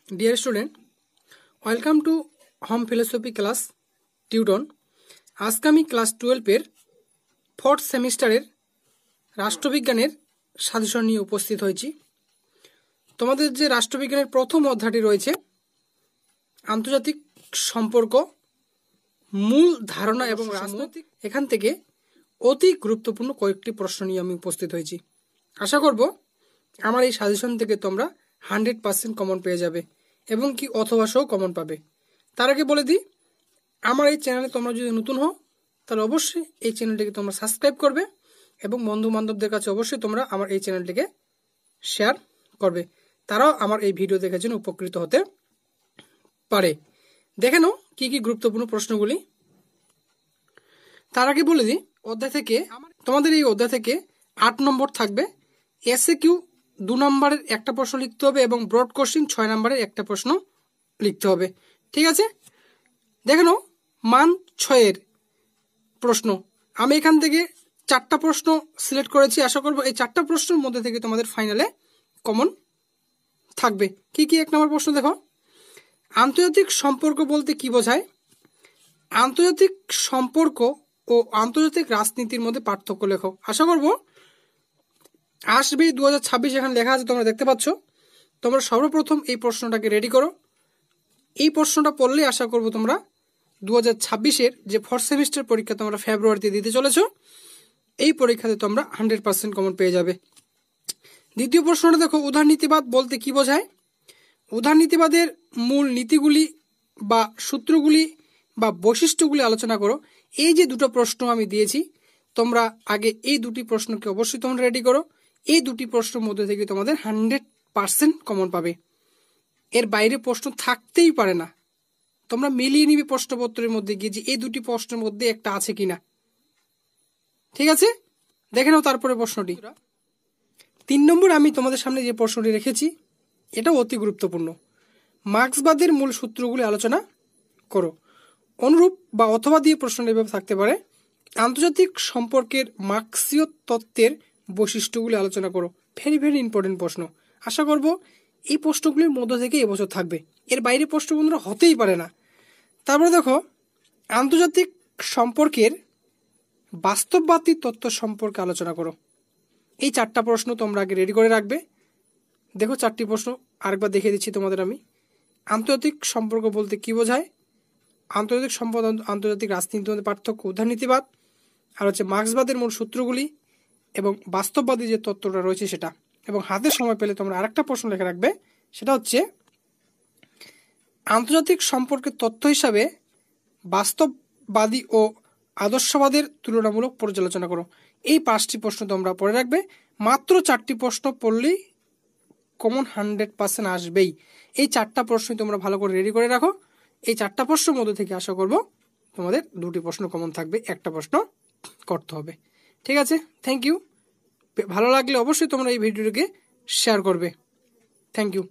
Dear student, welcome to home philosophy class tuition. আজকে আমি class 12-এর 4th সেমিস্টারের রাষ্ট্রবিজ্ঞানের suggestion নিয়ে উপস্থিত হয়েছি। তোমাদের যে রাষ্ট্রবিজ্ঞানের প্রথম অধ্যায়টি রয়েছে আন্তর্জাতিক সম্পর্ক, মূল ধারণা এবং রাজনৈতিক, এখান থেকে অতি গুরুত্বপূর্ণ কয়েকটি প্রশ্ন নিয়ে আমি উপস্থিত হয়েছি। আশা করব আমার এই সাজেশন থেকে তোমরা 100% কমন পেয়ে যাবে এবং কি অথবা সহ কমন পাবে। তার আগে বলে দিই, আমার এই চ্যানেলে তোমরা যদি নতুন হও তাহলে অবশ্যই এই চ্যানেলটিকে তোমরা সাবস্ক্রাইব করবে এবং বন্ধু বান্ধবদের কাছে অবশ্যই তোমরা আমার এই চ্যানেলটিকে শেয়ার করবে, তারাও আমার এই ভিডিও দেখার জন্য উপকৃত হতে পারে। দেখে নাও কি কি গুরুত্বপূর্ণ প্রশ্নগুলি। তার আগে বলে দিই, অধ্যায় থেকে তোমাদের এই অধ্যায় থেকে 8 নম্বর থাকবে। এসএকিউ 2 নম্বরের একটা প্রশ্ন লিখতে হবে এবং ব্রড কোশ্চেন 6 নম্বরের একটা প্রশ্ন লিখতে হবে। ঠিক আছে, দেখে নাও মান 6-এর প্রশ্ন। আমি এখান থেকে 4টা প্রশ্ন সিলেক্ট করেছি। আশা করব এই 4টা প্রশ্নের মধ্যে থেকে তোমাদের ফাইনালে কমন থাকবে। কি কি? 1 নম্বর প্রশ্ন দেখো, আন্তর্জাতিক সম্পর্ক বলতে কি বোঝায়? আন্তর্জাতিক সম্পর্ক ও আন্তর্জাতিক রাজনীতির মধ্যে পার্থক্য লেখো। আশা করব আসবে 2026, এখানে লেখা আছে, তোমরা দেখতে পাচ্ছ। তোমরা সর্বপ্রথম এই প্রশ্নটাকে রেডি করো। এই প্রশ্নটা পড়লে আশা করব তোমরা 2026-এর যে 4th সেমিস্টার পরীক্ষা তোমরা ফেব্রুয়ারিতে দিতে চলেছ, এই পরীক্ষাতে তোমরা 100% কমন পেয়ে যাবে। দ্বিতীয় প্রশ্নটা দেখো, উদারনীতিবাদ বলতে কি বোঝায়? উদারনীতিবাদের মূল নীতিগুলি বা সূত্রগুলি বা বৈশিষ্ট্যগুলি আলোচনা করো। এই যে দুটো প্রশ্ন আমি দিয়েছি, তোমরা আগে এই দুটি প্রশ্নকে অবশ্যই তোমরা রেডি করো। এই দুটি প্রশ্নের মধ্যে থেকে তোমাদের 100% কমন পাবে। এর বাইরে প্রশ্ন থাকতেই পারে না। তোমরা মিলিয়ে নিবে প্রশ্নপত্রের মধ্যে গিয়ে যে এই দুটি প্রশ্নের মধ্যে একটা আছে কিনা। ঠিক আছে, দেখে নাও তারপরে প্রশ্নটি। 3 নম্বর আমি তোমাদের সামনে যে প্রশ্নটি রেখেছি এটা অতি গুরুত্বপূর্ণ। মার্ক্সবাদের মূল সূত্রগুলি আলোচনা করো। অনুরূপ বা অথবা দিয়ে প্রশ্ন এভাবে থাকতে পারে, আন্তর্জাতিক সম্পর্কের মার্ক্সীয় তত্ত্বের বৈশিষ্ট্যগুলি আলোচনা করো। ভেরি ভেরি ইম্পর্টেন্ট প্রশ্ন। আশা করব এই প্রশ্নগুলির মধ্য থেকে এবছর থাকবে, এর বাইরে প্রশ্ন বন্ধুরা হতেই পারে না। তারপরে দেখো, আন্তর্জাতিক সম্পর্কের বাস্তববাদী তত্ত্ব সম্পর্কে আলোচনা করো। এই 4টা প্রশ্ন তোমরা আগে রেডি করে রাখবে। দেখো 4টি প্রশ্ন আরেকবার দেখিয়ে দিচ্ছি তোমাদের আমি। আন্তর্জাতিক সম্পর্ক বলতে কি বোঝায়? আন্তর্জাতিক সম্পদ আন্তর্জাতিক রাজনীতির মধ্যে পার্থক্য, উদারনীতিবাদ, আর হচ্ছে মার্ক্সবাদের মূল সূত্রগুলি এবং বাস্তববাদী যে তত্ত্বটা রয়েছে সেটা। এবং হাতে সময় পেলে তোমরা আরেকটা প্রশ্ন লিখে রাখবে, সেটা হচ্ছে আন্তর্জাতিক সম্পর্কের তথ্য হিসাবে বাস্তববাদী ও আদর্শবাদের তুলনামূলক পর্যালোচনা করো। এই 5টি প্রশ্ন তোমরা পড়ে রাখবে। মাত্র 4টি প্রশ্ন পড়লেই কমন 100% আসবেই। এই 4টা প্রশ্নই তোমরা ভালো করে রেডি করে রাখো। এই 4টা প্রশ্নের মধ্যে থেকে আশা করব তোমাদের 2টি প্রশ্ন কমন থাকবে, একটা প্রশ্ন করতে হবে। ঠিক আছে, থ্যাংক ইউ। ভালো লাগলে অবশ্যই তোমরা এই ভিডিওটিকে শেয়ার করবে। Thank you.